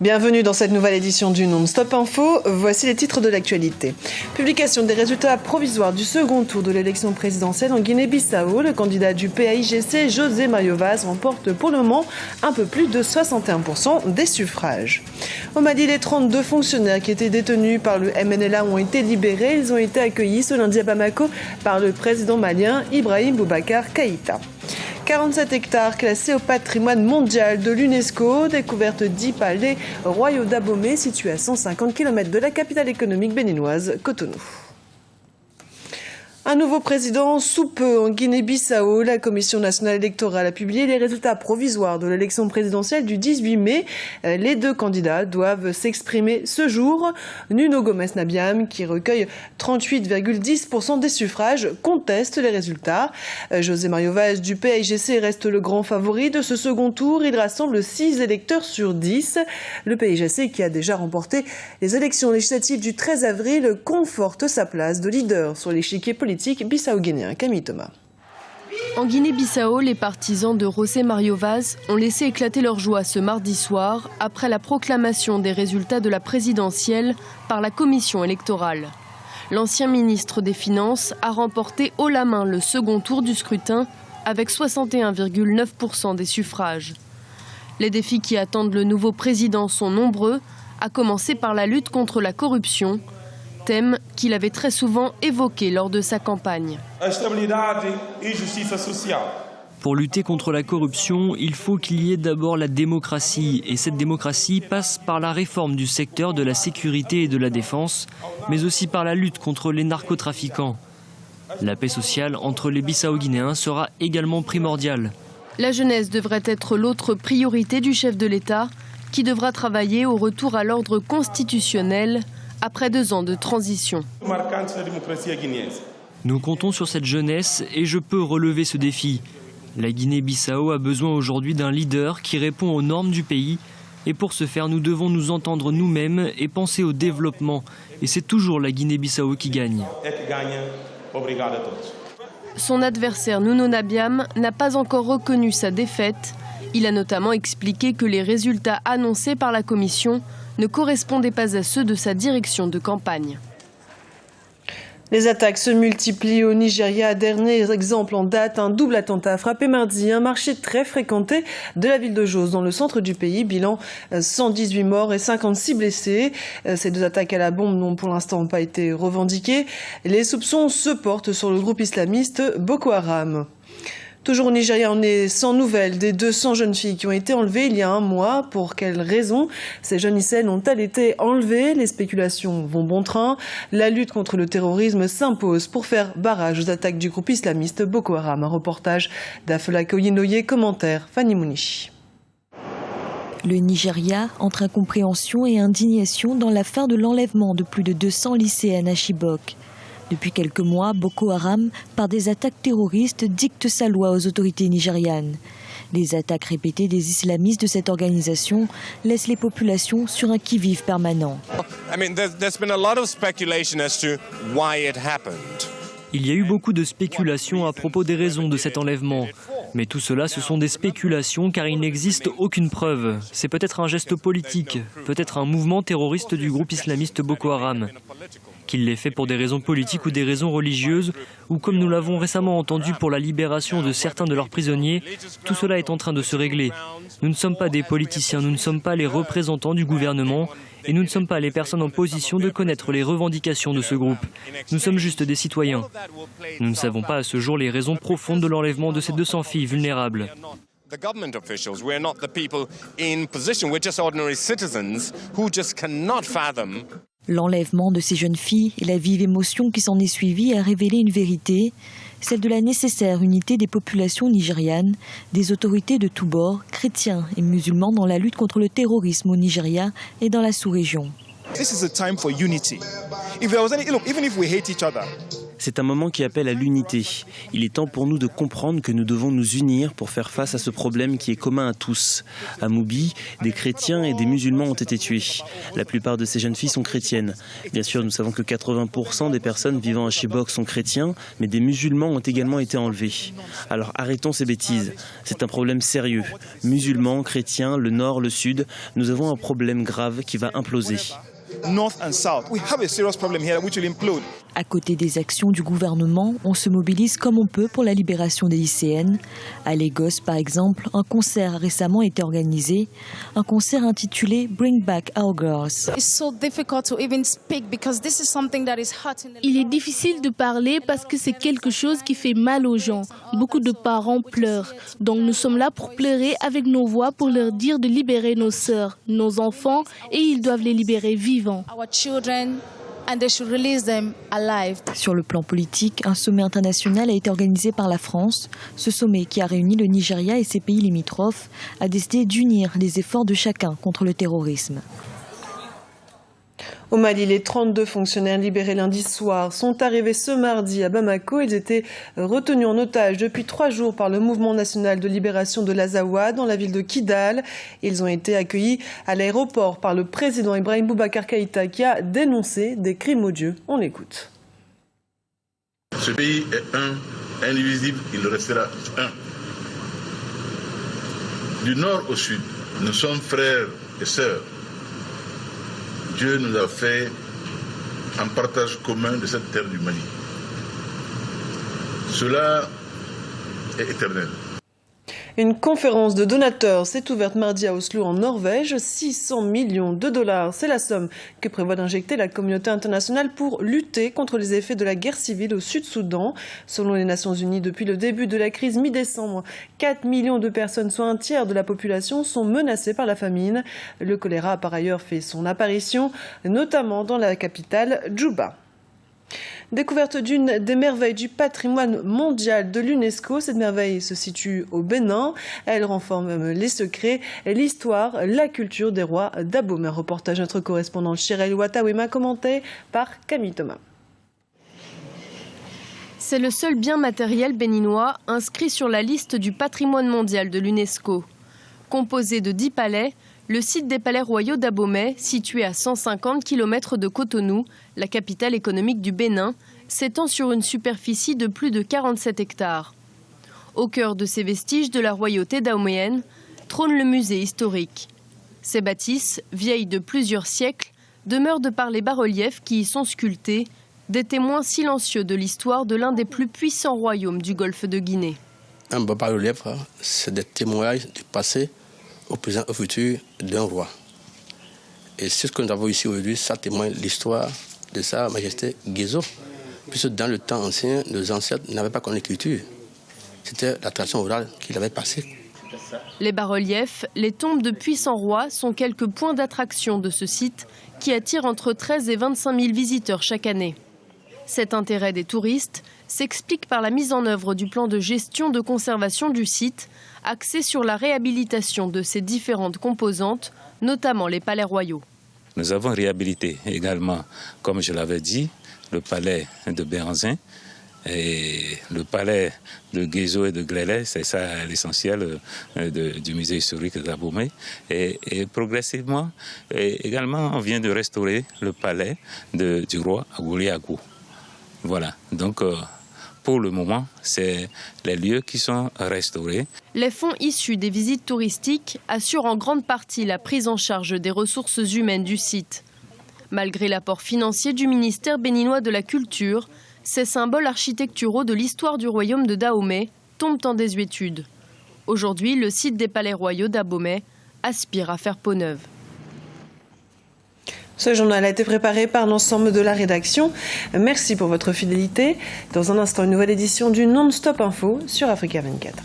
Bienvenue dans cette nouvelle édition du Non-Stop Info. Voici les titres de l'actualité. Publication des résultats provisoires du second tour de l'élection présidentielle en Guinée-Bissau. Le candidat du PAIGC, José Mario Vaz, remporte pour le moment un peu plus de 61% des suffrages. Au Mali, les 32 fonctionnaires qui étaient détenus par le MNLA ont été libérés. Ils ont été accueillis ce lundi à Bamako par le président malien Ibrahim Boubacar Keïta. 47 hectares classés au patrimoine mondial de l'UNESCO, découverte 10 palais royaux d'Abomey situés à 150 km de la capitale économique béninoise, Cotonou. Un nouveau président sous peu en Guinée-Bissau. La Commission nationale électorale a publié les résultats provisoires de l'élection présidentielle du 18 mai. Les deux candidats doivent s'exprimer ce jour. Nuno Gomes Nabiam, qui recueille 38,10% des suffrages, conteste les résultats. José Mario Vaz du PAIGC reste le grand favori de ce second tour. Il rassemble 6 électeurs sur 10. Le PAIGC, qui a déjà remporté les élections législatives du 13 avril, conforte sa place de leader sur l'échiquier politique bissau-guinéen. Camille Thomas. En Guinée-Bissau, les partisans de José Mario Vaz ont laissé éclater leur joie ce mardi soir après la proclamation des résultats de la présidentielle par la commission électorale. L'ancien ministre des Finances a remporté haut la main le second tour du scrutin avec 61,9% des suffrages. Les défis qui attendent le nouveau président sont nombreux, à commencer par la lutte contre la corruption, thème qu'il avait très souvent évoqué lors de sa campagne. Pour lutter contre la corruption, il faut qu'il y ait d'abord la démocratie. Et cette démocratie passe par la réforme du secteur de la sécurité et de la défense, mais aussi par la lutte contre les narcotrafiquants. La paix sociale entre les Bissau-Guinéens sera également primordiale. La jeunesse devrait être l'autre priorité du chef de l'État, qui devra travailler au retour à l'ordre constitutionnel après 2 ans de transition. Nous comptons sur cette jeunesse et je peux relever ce défi. La Guinée-Bissau a besoin aujourd'hui d'un leader qui répond aux normes du pays. Et pour ce faire, nous devons nous entendre nous-mêmes et penser au développement. Et c'est toujours la Guinée-Bissau qui gagne. Son adversaire Nuno Nabiam n'a pas encore reconnu sa défaite. Il a notamment expliqué que les résultats annoncés par la commission ne correspondaient pas à ceux de sa direction de campagne. Les attaques se multiplient au Nigeria. Dernier exemple en date, un double attentat a frappé mardi un marché très fréquenté de la ville de Jos, dans le centre du pays. Bilan 118 morts et 56 blessés. Ces 2 attaques à la bombe n'ont pour l'instant pas été revendiquées. Les soupçons se portent sur le groupe islamiste Boko Haram. Toujours au Nigeria, on est sans nouvelles des 200 jeunes filles qui ont été enlevées il y a un mois. Pour quelles raisons ces jeunes lycéennes ont-elles été enlevées? Les spéculations vont bon train. La lutte contre le terrorisme s'impose pour faire barrage aux attaques du groupe islamiste Boko Haram. Un reportage d'Afela Koyinoye, commentaire Fanny Mounichi. Le Nigeria entre incompréhension et indignation dans l'affaire de l'enlèvement de plus de 200 lycéennes à Chibok. Depuis quelques mois, Boko Haram, par des attaques terroristes, dicte sa loi aux autorités nigérianes. Les attaques répétées des islamistes de cette organisation laissent les populations sur un qui-vive permanent. Il y a eu beaucoup de spéculations à propos des raisons de cet enlèvement. Mais tout cela, ce sont des spéculations car il n'existe aucune preuve. C'est peut-être un geste politique, peut-être un mouvement terroriste du groupe islamiste Boko Haram. Qu'il l'ait fait pour des raisons politiques ou des raisons religieuses, ou comme nous l'avons récemment entendu pour la libération de certains de leurs prisonniers, tout cela est en train de se régler. Nous ne sommes pas des politiciens, nous ne sommes pas les représentants du gouvernement, et nous ne sommes pas les personnes en position de connaître les revendications de ce groupe. Nous sommes juste des citoyens. Nous ne savons pas à ce jour les raisons profondes de l'enlèvement de ces 200 filles vulnérables. The government officials, we're not the people in position, we're just ordinary citizens who just cannot fathom. L'enlèvement de ces jeunes filles et la vive émotion qui s'en est suivie a révélé une vérité, celle de la nécessaire unité des populations nigérianes, des autorités de tous bords, chrétiens et musulmans dans la lutte contre le terrorisme au Nigeria et dans la sous-région. C'est un moment qui appelle à l'unité. Il est temps pour nous de comprendre que nous devons nous unir pour faire face à ce problème qui est commun à tous. À Mouby, des chrétiens et des musulmans ont été tués. La plupart de ces jeunes filles sont chrétiennes. Bien sûr, nous savons que 80% des personnes vivant à Chibok sont chrétiens, mais des musulmans ont également été enlevés. Alors arrêtons ces bêtises. C'est un problème sérieux. Musulmans, chrétiens, le nord, le sud, nous avons un problème grave qui va imploser. North and south. We have a serious problem here which will implode. À côté des actions du gouvernement, on se mobilise comme on peut pour la libération des lycéennes. À Lagos, par exemple, un concert a récemment été organisé, un concert intitulé Bring Back Our Girls. Il est difficile de parler parce que c'est quelque chose qui fait mal aux gens. Beaucoup de parents pleurent. Donc nous sommes là pour pleurer avec nos voix pour leur dire de libérer nos sœurs, nos enfants, et ils doivent les libérer vivants. Sur le plan politique, un sommet international a été organisé par la France. Ce sommet, qui a réuni le Nigeria et ses pays limitrophes, a décidé d'unir les efforts de chacun contre le terrorisme. Au Mali, les 32 fonctionnaires libérés lundi soir sont arrivés ce mardi à Bamako. Ils étaient retenus en otage depuis 3 jours par le Mouvement national de libération de l'Azawa dans la ville de Kidal. Ils ont été accueillis à l'aéroport par le président Ibrahim Boubacar Keïta qui a dénoncé des crimes odieux. On l'écoute. Ce pays est un, indivisible, il restera un. Du nord au sud, nous sommes frères et sœurs. Dieu nous a fait un partage commun de cette terre du Mali. Cela est éternel. Une conférence de donateurs s'est ouverte mardi à Oslo en Norvège. 600 millions de dollars, c'est la somme que prévoit d'injecter la communauté internationale pour lutter contre les effets de la guerre civile au Sud-Soudan. Selon les Nations Unies, depuis le début de la crise mi-décembre, 4 millions de personnes, soit un tiers de la population, sont menacées par la famine. Le choléra a par ailleurs fait son apparition, notamment dans la capitale, Djouba. Découverte d'une des merveilles du patrimoine mondial de l'UNESCO. Cette merveille se situe au Bénin. Elle renforce les secrets, l'histoire, la culture des rois d'Abomey. Reportage notre correspondant Chirel Watawema, commenté par Camille Thomas. C'est le seul bien matériel béninois inscrit sur la liste du patrimoine mondial de l'UNESCO. Composé de 10 palais, le site des palais royaux d'Abomey, situé à 150 km de Cotonou, la capitale économique du Bénin, s'étend sur une superficie de plus de 47 hectares. Au cœur de ces vestiges de la royauté dahoméenne trône le musée historique. Ces bâtisses, vieilles de plusieurs siècles, demeurent de par les bas-reliefs qui y sont sculptés, des témoins silencieux de l'histoire de l'un des plus puissants royaumes du golfe de Guinée. Un bas-relief, c'est des témoignages du passé au présent, au futur d'un roi. Et ce que nous avons ici aujourd'hui, ça témoigne l'histoire de sa majesté Guézo. Puisque dans le temps ancien, nos ancêtres n'avaient pas connu l'écriture. C'était la tradition orale qu'il avait passée. Les bas-reliefs, les tombes de puissants rois sont quelques points d'attraction de ce site qui attire entre 13 et 25 000 visiteurs chaque année. Cet intérêt des touristes s'explique par la mise en œuvre du plan de gestion de conservation du site, axé sur la réhabilitation de ses différentes composantes, notamment les palais royaux. Nous avons réhabilité également, comme je l'avais dit, le palais de Béhanzin et le palais de Guézo et de Glélé, c'est ça l'essentiel du musée historique d'Abomey. Et progressivement, également, on vient de restaurer le palais du roi Agouliagou. Voilà, donc pour le moment, c'est les lieux qui sont restaurés. Les fonds issus des visites touristiques assurent en grande partie la prise en charge des ressources humaines du site. Malgré l'apport financier du ministère béninois de la Culture, ces symboles architecturaux de l'histoire du royaume de Dahomey tombent en désuétude. Aujourd'hui, le site des palais royaux d'Abomey aspire à faire peau neuve. Ce journal a été préparé par l'ensemble de la rédaction. Merci pour votre fidélité. Dans un instant, une nouvelle édition du Non-Stop Info sur Africa 24.